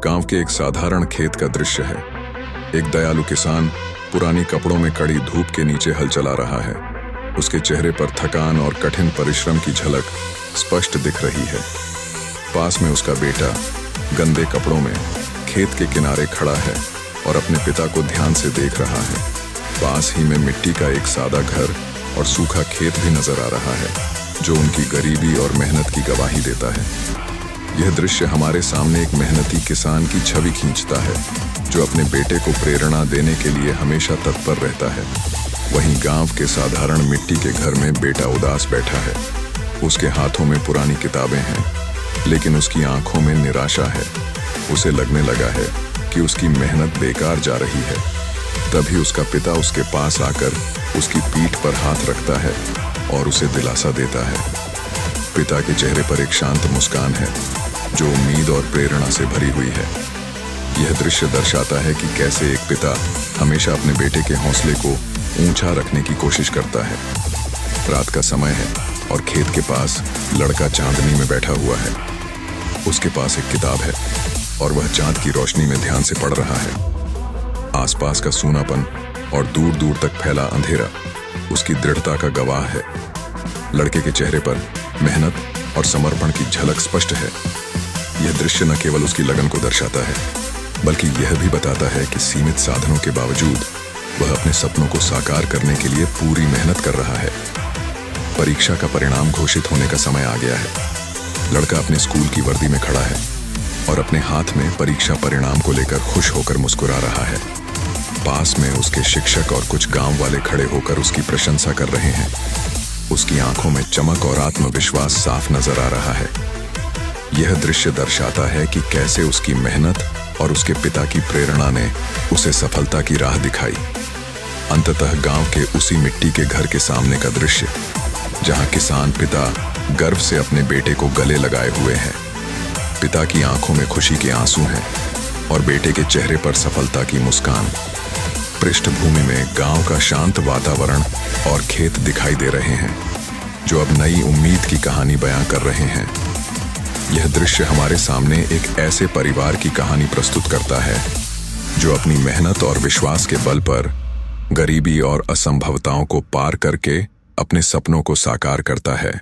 गांव के एक साधारण खेत का दृश्य है। एक दयालु किसान पुरानी कपड़ों में कड़ी धूप के नीचे हल चला रहा है। उसके चेहरे पर थकान और कठिन परिश्रम की झलक स्पष्ट दिख रही है। पास में उसका बेटा गंदे कपड़ों में खेत के किनारे खड़ा है और अपने पिता को ध्यान से देख रहा है। पास ही में मिट्टी का एक सादा घर और सूखा खेत भी नजर आ रहा है, जो उनकी गरीबी और मेहनत की गवाही देता है। यह दृश्य हमारे सामने एक मेहनती किसान की छवि खींचता है, जो अपने बेटे को प्रेरणा देने के लिए हमेशा तत्पर रहता है। वहीं गांव के साधारण मिट्टी के घर में बेटा उदास बैठा है। उसके हाथों में पुरानी किताबें हैं, लेकिन उसकी आंखों में निराशा है। उसे लगने लगा है कि उसकी मेहनत बेकार जा रही है। तभी उसका पिता उसके पास आकर उसकी पीठ पर हाथ रखता है और उसे दिलासा देता है। पिता के चेहरे पर एक शांत मुस्कान है, जो उम्मीद और प्रेरणा से भरी हुई है। यह दृश्य दर्शाता है कि कैसे एक पिता हमेशा अपने बेटे के हौसले को ऊंचा रखने की कोशिश करता है। रात का समय है और खेत के पास लड़का चांदनी में बैठा हुआ है। उसके पास एक किताब है और वह चांद की रोशनी में ध्यान से पढ़ रहा है। आसपास का सूनापन और दूर दूर तक फैला अंधेरा उसकी दृढ़ता का गवाह है। लड़के के चेहरे पर मेहनत और समर्पण की झलक स्पष्ट है। यह दृश्य न केवल उसकी लगन को दर्शाता है, बल्कि यह भी बताता है कि सीमित साधनों के बावजूद वह अपने सपनों को साकार करने के लिए पूरी मेहनत कर रहा है। परीक्षा का परिणाम घोषित होने का समय आ गया है। लड़का अपने स्कूल की वर्दी में खड़ा है और अपने हाथ में परीक्षा परिणाम को लेकर खुश होकर मुस्कुरा रहा है। पास में उसके शिक्षक और कुछ गांव वाले खड़े होकर उसकी प्रशंसा कर रहे हैं। उसकी आंखों में चमक और आत्मविश्वास साफ नजर आ रहा है। यह दृश्य दर्शाता है कि कैसे उसकी मेहनत और उसके पिता की प्रेरणा ने उसे सफलता की राह दिखाई। अंततः गांव के उसी मिट्टी के घर के सामने का दृश्य, जहां किसान पिता गर्व से अपने बेटे को गले लगाए हुए हैं। पिता की आंखों में खुशी के आंसू हैं और बेटे के चेहरे पर सफलता की मुस्कान। पृष्ठभूमि में गांव का शांत वातावरण और खेत दिखाई दे रहे हैं, जो अब नई उम्मीद की कहानी बयां कर रहे हैं। यह दृश्य हमारे सामने एक ऐसे परिवार की कहानी प्रस्तुत करता है, जो अपनी मेहनत और विश्वास के बल पर गरीबी और असंभवताओं को पार करके अपने सपनों को साकार करता है।